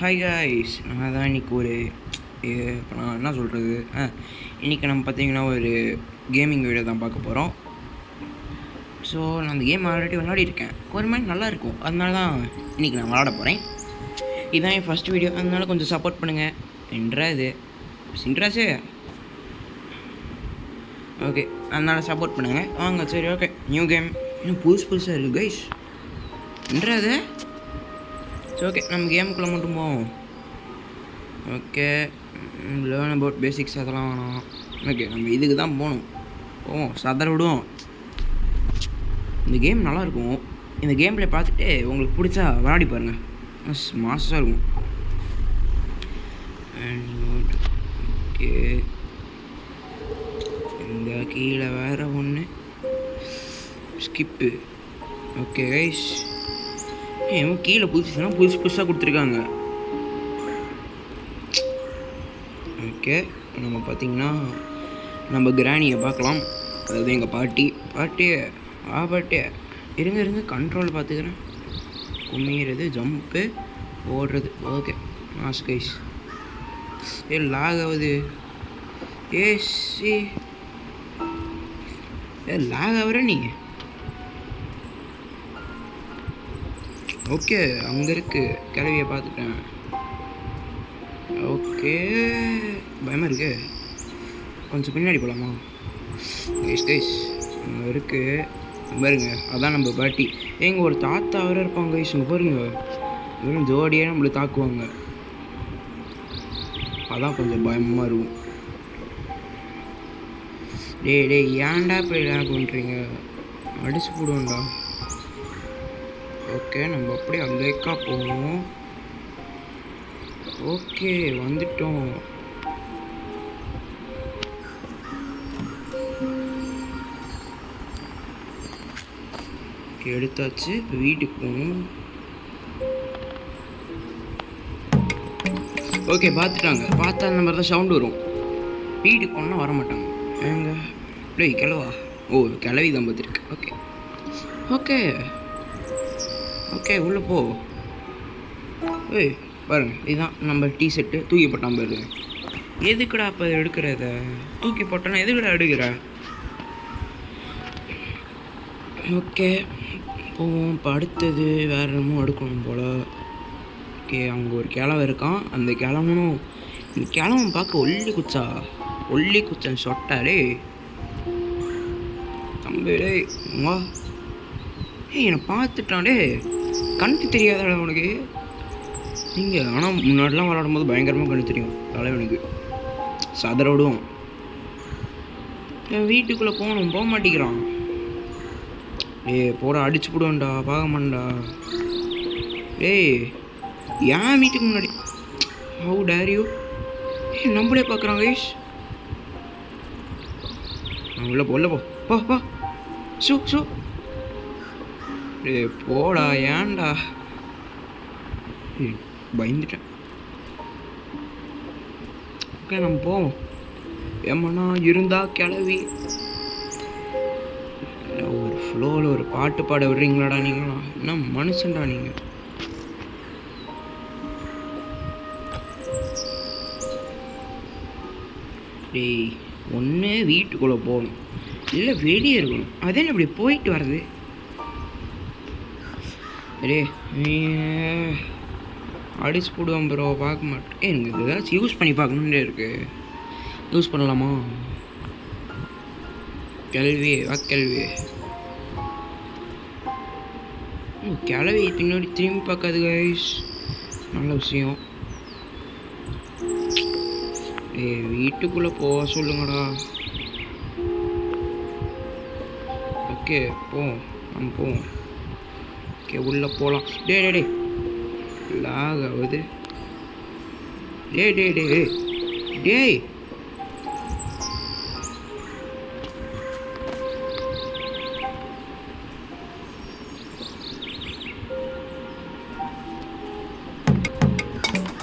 Hi guys, நான் தான் இன்றைக்கி இப்போ நான் என்ன சொல்கிறது இன்றைக்கி நம்ம பார்த்தீங்கன்னா ஒரு கேமிங் வீடியோ தான் பார்க்க போகிறோம். ஸோ நான் அந்த கேம் ஆல்ரெடி விளையாடிருக்கேன், ஒரு மாதிரி நல்லாயிருக்கும், அதனால தான் இன்றைக்கி நான் விளாட போகிறேன். இதுதான் என் ஃபஸ்ட் வீடியோ, அதனால கொஞ்சம் சப்போர்ட் பண்ணுங்கள். இன்ட்ராஸே ஓகே, அதனால் சப்போர்ட் பண்ணுங்கள் வாங்க. சரி ஓகே, நியூ கேம் இன்னும் புதுசாக இருக்குது கைஸ். அது ஸோ ஓகே, நம்ம கேமுக்குள்ளே மட்டும் போவோம். ஓகே, லேர்ன் அபவுட் பேசிக்ஸ் அதெல்லாம் வேணாம். ஓகே, நம்ம இதுக்கு தான் போவோம் சதற விடுவோம். இந்த கேம் நல்லாயிருக்கும். இந்த கேம் பிளே பார்த்துட்டு உங்களுக்கு பிடிச்சா விளையாடி பாருங்கள், மாசாக இருக்கும். ஓகே, இந்த கீழே வேறு ஒன்று ஸ்கிப்பு. ஓகே கைஸ், கீழே புதுசாக கொடுத்துருக்காங்க. ஓகே, நம்ம பார்த்திங்கன்னா நம்ம கிராணியை பார்க்கலாம். அதாவது எங்கள் பாட்டியை இருங்க கண்ட்ரோல் பார்த்துக்கிறேன். கும்மிறது, ஜம்ப்பு, ஓடுறது. Okay mass guys. லாக் ஆகுது. லாக் ஆகுற நீ. ஓகே, அங்கே இருக்குது கிளவியை பார்த்துட்டேன். ஓகே, பயமாக இருக்கு, கொஞ்சம் பின்னாடி போகலாமா? கைஸ் அங்கே இருக்குது பாருங்க, அதான் நம்ம பாட்டி. எங்கள் ஒரு தாத்தா வேறு இருப்பாங்க கைஸ், இங்கே பாருங்க, வெறும் ஜோடியாக நம்மளை தாக்குவாங்க. அதான் கொஞ்சம் பயமாக இருக்கும். டே ஏன்டா இப்படி லேக் பண்ணுறீங்க, அடிச்சு போடுவோம்டா. ஓகே, நம்ம அப்படியே அங்கேக்கா போவோம். ஓகே, வந்துட்டோம். ஓகே, எடுத்தாச்சு. இப்போ வீட்டுக்கு போகணும். ஓகே, பார்த்தா அந்த மாதிரி தான் சவுண்டு வரும். வீட்டுக்கு போனால் வர மாட்டாங்க. ஏங்க டேய் கிளவா. கிளவி தான் பார்த்துருக்கு. ஓகே ஓகே, உள்ளே போ. பாருங்க, இதுதான் நம்ம டிஷர்ட்டு தூக்கி போட்டான் பாருங்க. எதுக்குடா அப்போ எடுக்கிறத தூக்கி போட்டோன்னா எதுக்குடா எடுக்கிற? ஓகே போவோம். இப்போ அடுத்தது வேறு என்னமோ எடுக்கணும் போல். ஓகே, அங்கே ஒரு கிழவன் இருக்கான். அந்த கிழவனும் இந்த கிழவன் பார்க்க ஒல்லி குச்சான் சொட்டாடே தம்பி. வா. என்னை பார்த்துட்டான்டே, கண்ணுக்கு தெரியாதா உனக்கு? நீங்கள் ஆனால் முன்னாடிலாம் விளாடும் போது பயங்கரமாக கண்ணு தெரியும் தலைவனுக்கு. சதற விடுவோம். என் வீட்டுக்குள்ளே போக மாட்டேங்கிறான். போட அடிச்சு போடுவேன்டா, பார்க்க மாட்டா. ஏன் வீட்டுக்கு முன்னாடி ஹவு டேர் யூ? நம்மளே பார்க்குறான் கைஸ். உள்ள போ ஷூ. போடா, ஏன்டா? பயந்துட்டேன். ஓகே, நம்ம போவோம். ஏமாண்ணா இருந்தா கிளவி ஒரு ஃப்ளோவில் ஒரு பாட்டு பாட விடுறீங்களாடா நீங்களா? என்ன மனுஷன்டா நீங்கள்? டேய், ஒன்று வீட்டுக்குள்ளே போகணும், இல்லை வெளியே இருக்கணும். அதே அப்படி போயிட்டு வர்றது. அடிச்சு போடுவான் ப்ரோ, பார்க்க மாட்டேன். எனக்கு ஏதாச்சும் யூஸ் பண்ணி பார்க்கணுன்னு இருக்குது. யூஸ் பண்ணலாமா? கிளவி கிளவி பின்னாடி திரும்பி பார்க்காது கைஸ், நல்ல விஷயம். வீட்டுக்குள்ளே போக சொல்லுங்கடா. ஓகே நம்ம போவோம். ஓகே, உள்ளே போகலாம். டே லாக் ஆகுது. டேய்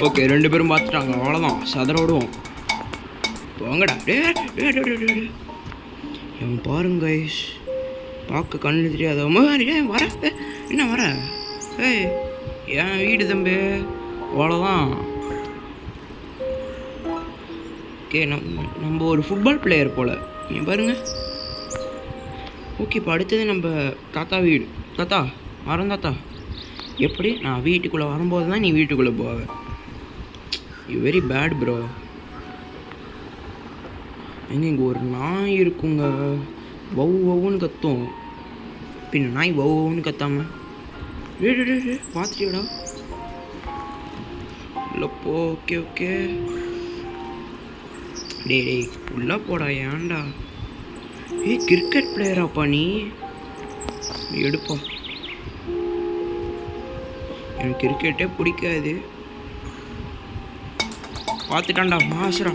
ஓகே, 2 பேரும் பார்த்துட்டாங்க. அவ்வளோதான், சதற விடுவோம். போங்கடா. இவன் பாருங்க கைஸ், பார்க்க கண்ணு தெரியாத வர. என்ன வர? ஏன் வீடு தம்பி அவ்வளோதான். ஓகே, நம்ம ஒரு ஃபுட்பால் பிளேயர் போல். நீங்கள் பாருங்கள். ஓகே, இப்போ அடுத்தது நம்ம தாத்தா வீடு. தாத்தா வரோம் தாத்தா. எப்படி நான் வீட்டுக்குள்ளே வரும்போது தான் நீ வீட்டுக்குள்ளே போவ. You very bad bro. எங்க இங்கே ஒரு நாய் இருக்குங்க, வவுன்னு கத்தும். பின்ன நாய் வவுன்னு கத்தாம பார்த்துட்டியோடா இல்லைப்போ. ஓகே ஓகே, டே உள்ளே போடா. ஏன்டா? கிரிக்கெட் பிளேயராப்பா நீ? எடுப்பா. எனக்கு கிரிக்கெட்டே பிடிக்காது. பார்த்துட்டான்டா மாசுரா.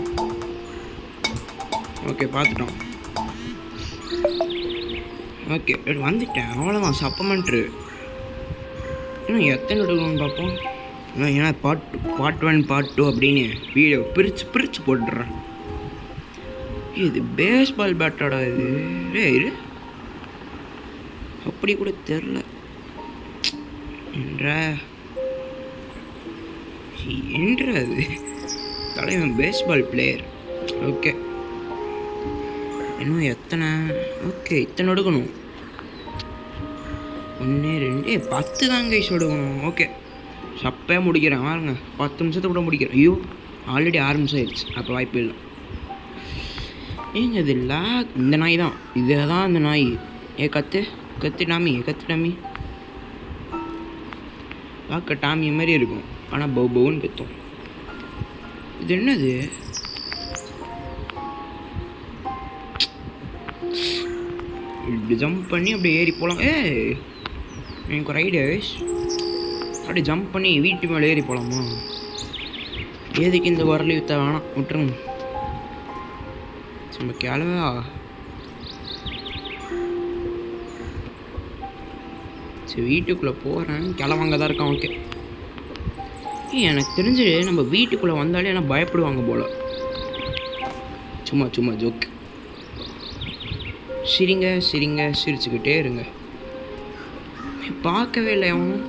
ஓகே பார்த்துட்டான். ஓகே வந்துட்டேன், அவ்வளோதான். சப்பமெண்ட்ரு இன்னும் எத்தனை எடுக்கணும்னு பார்ப்போம். ஏன்னா பார்ட் 1 பார்ட் 2 அப்படின்னு வீடியோ பிரித்து போட்டுடுறேன். இது பேஸ்பால் பேட்டாடா இது. இரு, அப்படி கூட தெரில என்றது தலைவன் பேஸ்பால் பிளேயர். ஓகே இன்னும் எத்தனை? ஓகே இத்தனை எடுக்கணும். 1 2 10 தான் கைஸ் எடுக்கணும். ஓகே சப்பே முடிக்கிறேன் பாருங்க. 10 நிமிஷத்தை கூட முடிக்கிறேன். ஐயோ ஆல்ரெடி 6 நிமிஷம் ஆயிடுச்சு. அப்போ வாய்ப்பு இல்லை. ஏங்க இது இந்த நாய் தான். இதே தான் அந்த நாய். கத்து டாமி. பார்க்க டாமி மாதிரி இருக்கும், ஆனால் பவுன்னு கத்தும். இது என்னது? இப்படி ஜம்ப் பண்ணி அப்படியே ஏறி போகலாம். எனக்கு ஒரு ஐடியா. அப்படியே ஜம்ப் பண்ணி வீட்டு மேலே ஏறி போகலாமா? எதுக்கு இந்த வரலி விற்ற வேணாம், விட்டுருங்க. சும்மா கிளவா. சரி வீட்டுக்குள்ளே போகிறேன். கிளவாங்க தான் இருக்கான். ஓகே எனக்கு தெரிஞ்சு நம்ம வீட்டுக்குள்ளே வந்தாலே ஆனால் பயப்படுவாங்க போல். சும்மா ஜோக். சிரிச்சுக்கிட்டே இருங்க. பார்க்கவே இல்லை அவனும்.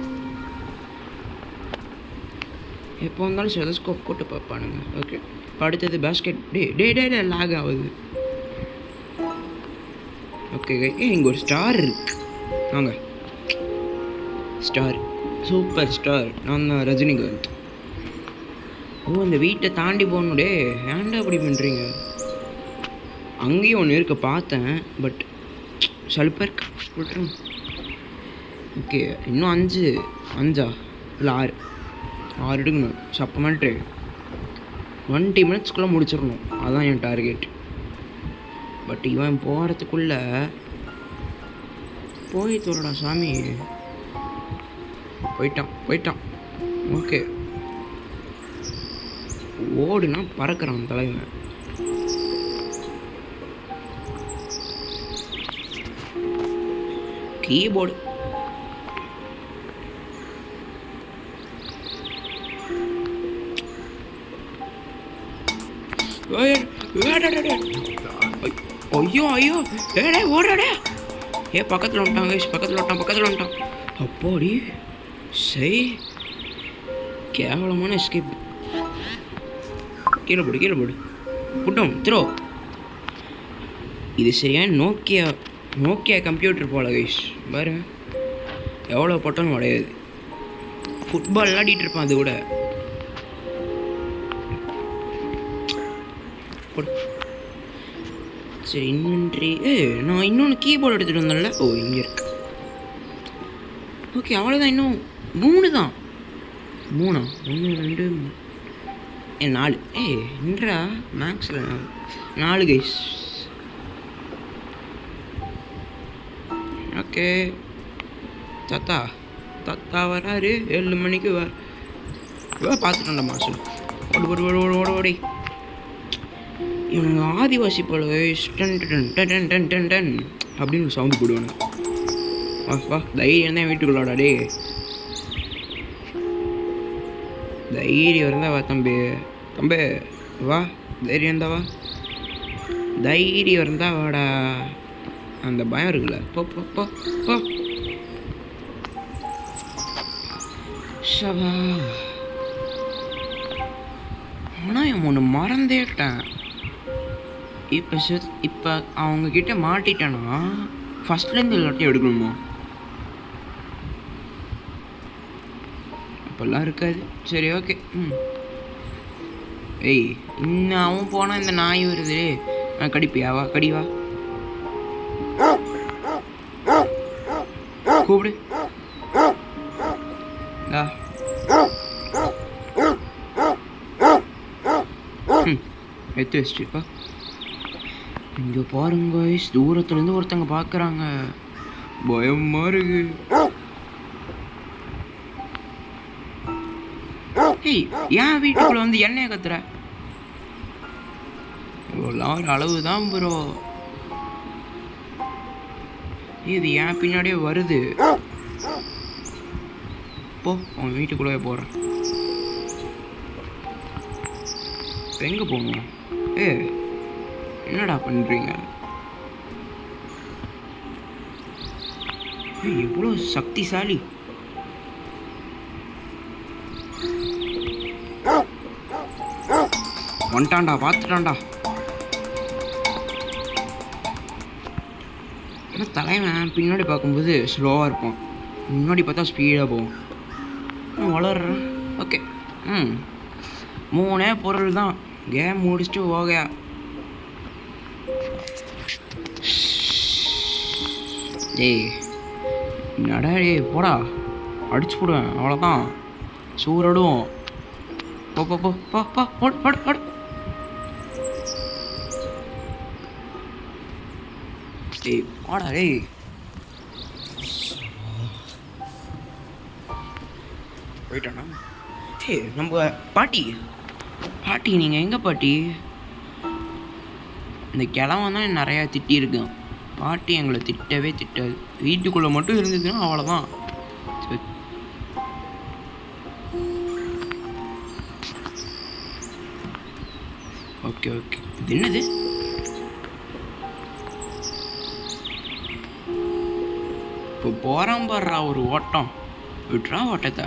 எப்போ வந்தாலும் செதஸ்கோப் போட்டு பார்ப்பானுங்க. ஓகே இப்போ அடுத்தது பேஸ்கெட். டே லாக் ஆகுது. ஓகே இங்கே ஒரு ஸ்டார் இருக்கு. வாங்க ஸ்டார், சூப்பர் ஸ்டார். நான் தான் ரஜினிகாந்த். இந்த வீட்டை தாண்டி போகணும். ஏன்டா அப்படி பண்ணுறீங்க? அங்கேயும் ஒன்று இருக்க பார்த்தேன், பட் சலுப்பாக இருக்கு, விட்டுருங்க. ஓகே இன்னும் 5 இல்லை 6 எடுக்கணும். சப்பமெண்ட்டு 20 மினிட்ஸ்க்குள்ளே முடிச்சிடணும். அதுதான் என் டார்கெட். பட் இவன் போகிறதுக்குள்ளே போய் தோறடா சாமி. போயிட்டான். ஓகே ஓடுனா பறக்கிறான் தலைவன். கீபோர்டு ஐயோ ஓடாடே. பக்கத்தில் வந்துட்டான். அப்போடி சரி கேவலமான எஸ்கேப். கீழே போடு புட்டோம் த்ரோ. இது சரியான நோக்கியா கம்ப்யூட்டர் போல கைஸ். பாரு எவ்வளோ போட்டாலும் உடையாது. ஃபுட்பால் விளையாடிட்டு இருப்பான் அது கூட. சரி இன்வென்ட்ரி. நான் இன்னொன்று கீபோர்டு எடுத்துகிட்டு வந்தேன்ல. இங்கே இருக்கு. ஓகே அவ்வளோதான். இன்னும் 3 தான். 1 2 4. என்றா மேக்ஸில் 4 கைஸ். ஓகே தாத்தா வராரு 7 மணிக்கு பார்த்துட்டோம்டா மாசம். ஓடி இவனுங்க ஆதிவாசி போல டன் அப்படின்னு சவுண்டு போடுவானு. வா தைரியம் தான் வீட்டுக்குள்ளாடா. தைரியம் இருந்தா வா தம்பி வா. தைரியம் இருந்தா வாடா. அந்த பயம் இருக்குல்ல. போ ஷவா. ஆனால் ஒன்று மறந்தேட்டேன். இப்போ அவங்கக்கிட்ட மாட்டிட்டேன்னா ஃபஸ்ட்லேருந்து எல்லாத்தையும் எடுக்கணுமா? அப்போல்லாம் இருக்காது. சரி ஓகே. ஏய், இன்னும் அவன் போனால் இந்த நாய் வருது. கடிப்பியாவா? கடிவா கூப்பிடு. எடுத்து வச்சுப்பா. இங்கே பாருங்க, தூரத்துலேருந்து ஒருத்தங்க பார்க்குறாங்க. பயமா இருக்கு. ஏய், ஏன் வீட்டுக்குள்ள வந்து எண்ணெயை கத்துற? இவ்வளோ ஒரு அளவு தான் ப்ரோ. இது ஏன் பின்னாடியே வருது. போ, அவன் வீட்டுக்குள்ளே போகிறேன். எங்கே போகணும்? என்னடா பண்ணுறீங்க? எவ்வளோ சக்திசாலி. வந்துட்டான்டா, பார்த்துட்டான்டா. ஆனால் தலைவன் பின்னாடி பார்க்கும்போது ஸ்லோவாக இருப்பான், முன்னாடி பார்த்தா ஸ்பீடாக போகும். வளர்றேன். ஓகே. 3 பொருள் தான். கேம் முடிச்சுட்டு போக. ஏய் நடா, போடா, அடிச்சு போடுவேன். அவ்வளோதான், சூறடும். போ போ போ போ போ போடு போடு போடு. ஏய் போடா. ஏய் போயிட்டானா? ஏய் நம்ம பாட்டி நீங்கள் எங்கே பாட்டி? இந்த கிழவன் தான் நிறையா திட்டியிருக்கான். பாட்டி எங்களை திட்டவே திட்டாது. வீட்டுக்குள்ளே மட்டும் இருந்ததுன்னா அவ்வளோதான். Okay okay. இது என்னது? இப்போ போகிறான் பாடுறா ஒரு ஓட்டம். விட்றா ஓட்டத்தை.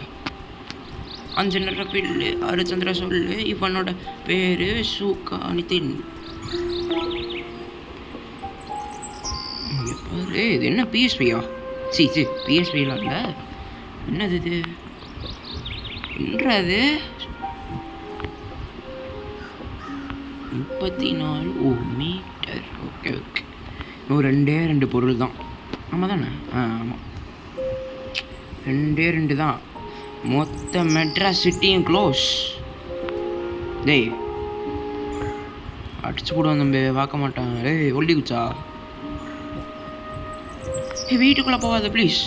5 நிற பில்லு 6 சந்திர சொல்லு. இவனோட பேரு சுகானித்தின். பாரு, இது என்ன பிஎஸ்பியா? சி பிஎஸ்பியில் இல்லை. என்னது இது? என்னது? 34 மீட்டர். Okay okay. இன்னும் 2 பொருள் தான். ஆமாம் தானே? ஆமாம், 2 தான். மொத்த மெட்ராஸ் சிட்டியும் க்ளோஸ். டேய் அடிச்சு போடுவான் தம்பி, பார்க்க மாட்டான். டேய் ஒல்லி குச்சா, வீட்டுக்குள்ளே போகாத ப்ளீஸ்.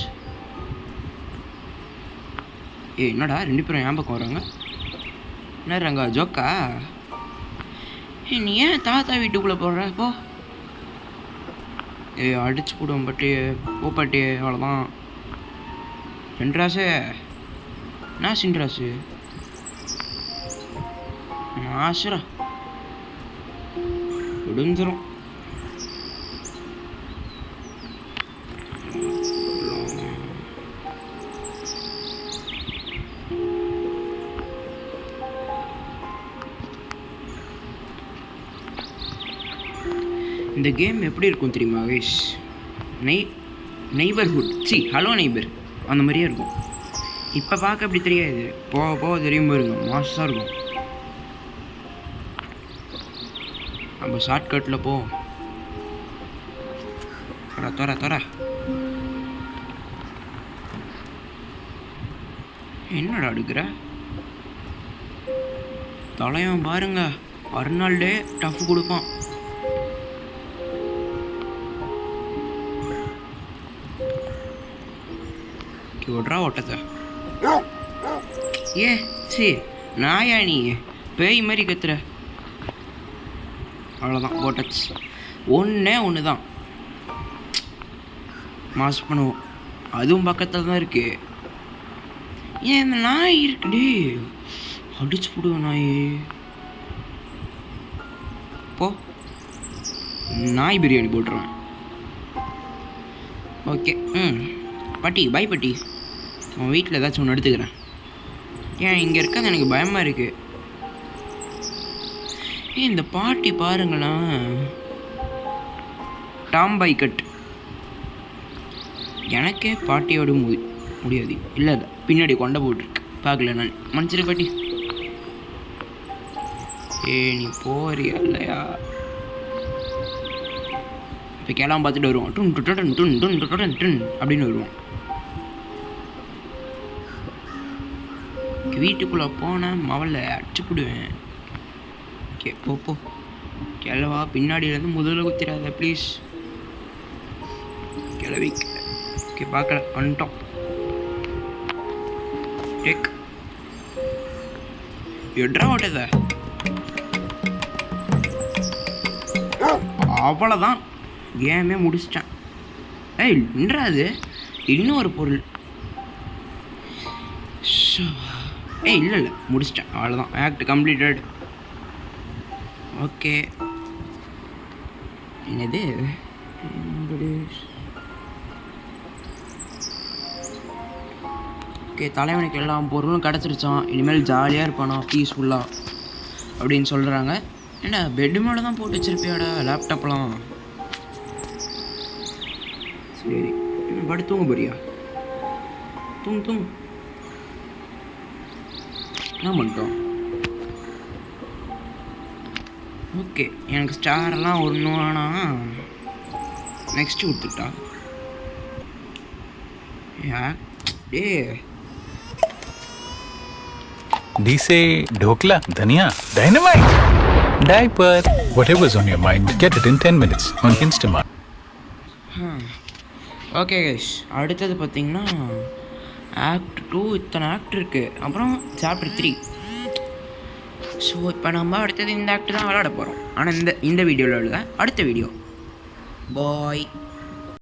என்னடா 2 பேரும் ஏன் பக்கம் வராங்க? என்ன ரங்க ஜோக்கா? நீ ஏன் தாத்தா வீட்டுக்குள்ளே போடுற? போ. அடிச்சு போடுவோம் பட்டி. போ பாட்டி, அவ்வளோதான். சென்ட்ராஸு நான் சின்ராசு ஆசுரா விடுந்துடும். இந்த கேம் எப்படி இருக்கும் தெரியுமா கைஸ்? நெய்பர்ஹுட், ஹலோ நெய்பர் அந்த மாதிரியே இருக்கும். இப்போ பார்க்க அப்படி தெரியாது, போக போக தெரியும் பாருங்க, மாசாக இருக்கும். நம்ம ஷார்ட்கட்டில் போ. தர என்னடா அடுக்கிற? தலைவன் பாருங்க, மறுநாள்லே டஃப் கொடுப்பான். விட்றா ஓட்டத்தை. சரி நாயா நீ பேய் மாதிரி கத்துற. அவ்வளோதான், போட்டாச்சு. ஒன்று தான் மாஸ் பண்ணுவோம். அதுவும் பக்கத்தில் தான் இருக்கு. ஏன் இந்த நாய் இருக்குடி, அடிச்சு போடுவேன் நாய். போ, நாய் பிரியாணி போட்டுருவேன். ஓகே. பாட்டி பாய் பாட்டி, உன் வீட்டில் ஏதாச்சும் ஒன்று எடுத்துக்கிறேன். ஏன் இங்கே இருக்காது, எனக்கு பயமாக இருக்குது. இந்த பாட்டி பாருங்களேன், டாம் பை கட். எனக்கே பாட்டியோட முடியாது. இல்லை இல்லை, பின்னாடி கொண்ட போட்டுருக்கு, பார்க்கல நான். மனுஷரு பாட்டி, நீ போறியா இல்லையா? இப்போ கிளம்ப பார்த்துட்டு வருவோம். டுன் டுடன் டுன் டுன் டுடன் டுன் அப்படின்னு வருவோம். வீட்டுக்குள்ளே போனேன் மவளை அடிச்சுப்பிடுவேன். ஓகே போ கிளவா, பின்னாடியிலேருந்து முதல்ல குத்திராத ப்ளீஸ். கிளவி ஓகே பார்க்கல, வந்துட்டோம். டேக் எட்ரா ஓட்டத, அவ்வளோதான், கேமே முடிச்சிட்டேன். என்னது இன்னும் ஒரு பொருள். இல்லை இல்லை, முடிச்சிட்டேன், அவ்வளோதான். Act completed. ஓகே, என்னது ஓகே, தலைவனுக்கு எல்லா பொருளும் கிடச்சிருச்சான். இனிமேல் ஜாலியாக இருப்பானா, பீஸ்ஃபுல்லாக அப்படின்னு சொல்கிறாங்க. என்ன பெட்டு மேலே தான் போட்டு வச்சிருப்பியாடா லேப்டாப்லாம்? சரி, படு தூங்க போறியா? தூங்கு. என்ன பண்ணிட்டோம்? ஓகே, எனக்கு ஸ்டாரெல்லாம் ஒன்றும் வேணாம். நெக்ஸ்ட்டு கொடுத்துட்டா. ஏ Dise dhokla, dhania, dynamite, diaper, whatever's on your mind, get it in 10 minutes on Instamart. Okay guys, அடுத்தது பார்த்தீங்கன்னா ஆக்ட் 2. இத்தனை ஆக்ட் இருக்குது. அப்புறம் சாப்டர் 3. ஸோ இப்போ நம்ம அடுத்தது இந்த ஆக்ட் தான் விளையாட போகிறோம். ஆனால் இந்த வீடியோவில் இல்லை, அடுத்த வீடியோ. பாய்.